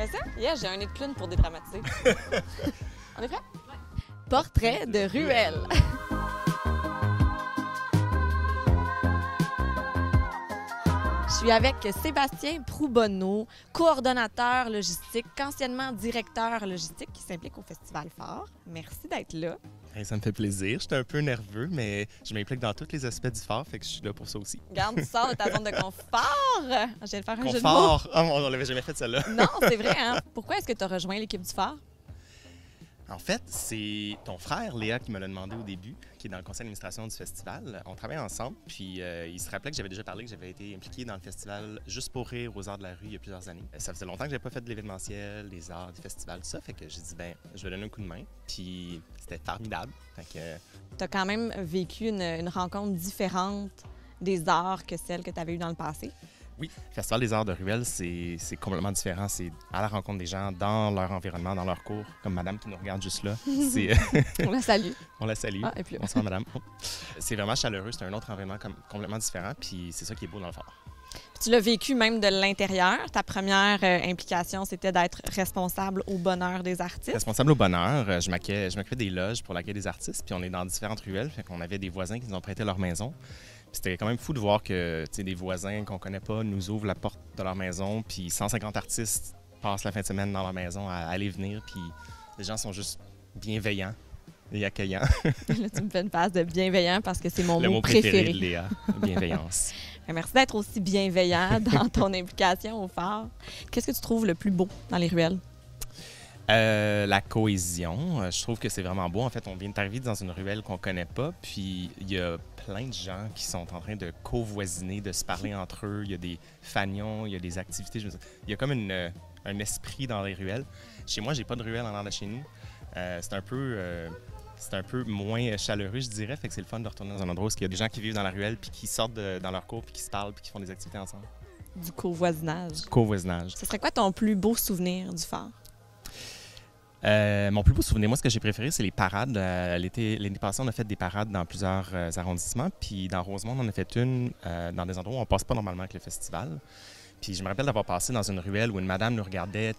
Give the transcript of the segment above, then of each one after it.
ça? Yeah, j'ai un nez de clown pour dédramatiser. On est prêt? Ouais. Portrait de ruelle. Je suis avec Sébastien Proubonneau, coordonnateur logistique, anciennement directeur logistique qui s'implique au Festival Phare. Merci d'être là. Hey, ça me fait plaisir. J'étais un peu nerveux, mais je m'implique dans tous les aspects du phare, fait que je suis là pour ça aussi. Regarde, tu sors de ta zone de confort. Je viens de faire un jeu de mots. Confort! Oh, on l'avait jamais fait celle-là. Non, c'est vrai, hein? Pourquoi est-ce que tu as rejoint l'équipe du Phare? En fait, c'est ton frère, Léa, qui me l'a demandé au début, qui est dans le conseil d'administration du festival. On travaille ensemble, puis il se rappelait que j'avais déjà parlé que j'avais été impliqué dans le festival Juste pour rire aux Arts de la rue il y a plusieurs années. Ça faisait longtemps que j'avais pas fait de l'événementiel, des arts, des festivals, tout ça, fait que j'ai dit, ben, je vais donner un coup de main, puis c'était formidable. Tu as quand même vécu une rencontre différente des arts que celle que tu avais eue dans le passé. Oui, le Festival des Arts de Ruelle, c'est complètement différent. C'est à la rencontre des gens, dans leur environnement, dans leur cours, comme madame qui nous regarde juste là. On la salue. On la salue. Ah, et puis... Bonsoir, madame. C'est vraiment chaleureux, c'est un autre environnement complètement différent, puis c'est ça qui est beau dans le phare. Tu l'as vécu même de l'intérieur. Ta première implication, c'était d'être responsable au bonheur des artistes. Responsable au bonheur, je m'occupais des loges pour l'accueil des artistes, puis on est dans différentes ruelles, fait qu'on avait des voisins qui nous ont prêté leur maison. C'était quand même fou de voir que des voisins qu'on connaît pas nous ouvrent la porte de leur maison, puis 150 artistes passent la fin de semaine dans leur maison à aller venir, puis les gens sont juste bienveillants et accueillants. Là, tu me fais une passe de bienveillant parce que c'est mon mot préféré de Léa, bienveillance. Merci d'être aussi bienveillant dans ton implication au phare. Qu'est-ce que tu trouves le plus beau dans les ruelles? La cohésion. Je trouve que c'est vraiment beau. En fait, on vient d'arriver dans une ruelle qu'on connaît pas, puis il y a plein de gens qui sont en train de covoisiner, de se parler entre eux. Il y a des fanions, il y a des activités. Il y a comme un esprit dans les ruelles. Chez moi, j'ai pas de ruelle en arrière de chez nous. C'est un peu moins chaleureux, je dirais. Fait que c'est le fun de retourner dans un endroit où il y a des gens qui vivent dans la ruelle, puis qui sortent dans leur cours, puis qui se parlent, puis qui font des activités ensemble. Du covoisinage. Du covoisinage. Ce serait quoi ton plus beau souvenir du phare? Mon plus beau souvenir, moi, ce que j'ai préféré, c'est les parades. L'année passée, on a fait des parades dans plusieurs arrondissements. Puis dans Rosemont, on en a fait une dans des endroits où on passe pas normalement avec le festival. Puis je me rappelle d'avoir passé dans une ruelle où une madame nous regardait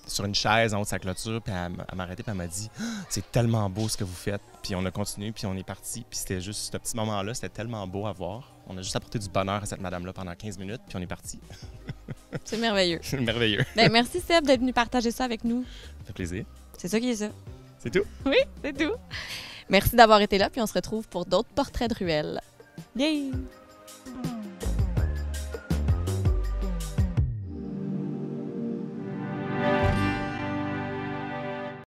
sur une chaise en haut de sa clôture. Puis elle m'a arrêté et elle m'a dit « C'est tellement beau ce que vous faites. » Puis on a continué, puis on est parti. Puis c'était juste ce petit moment-là, c'était tellement beau à voir. On a juste apporté du bonheur à cette madame-là pendant 15 minutes, puis on est parti. C'est merveilleux. C'est merveilleux. Bien, merci Seb d'être venu partager ça avec nous. Ça fait plaisir. C'est ça qui est ça. C'est tout? Oui, c'est tout. Merci d'avoir été là, puis on se retrouve pour d'autres portraits de ruelles. Yay!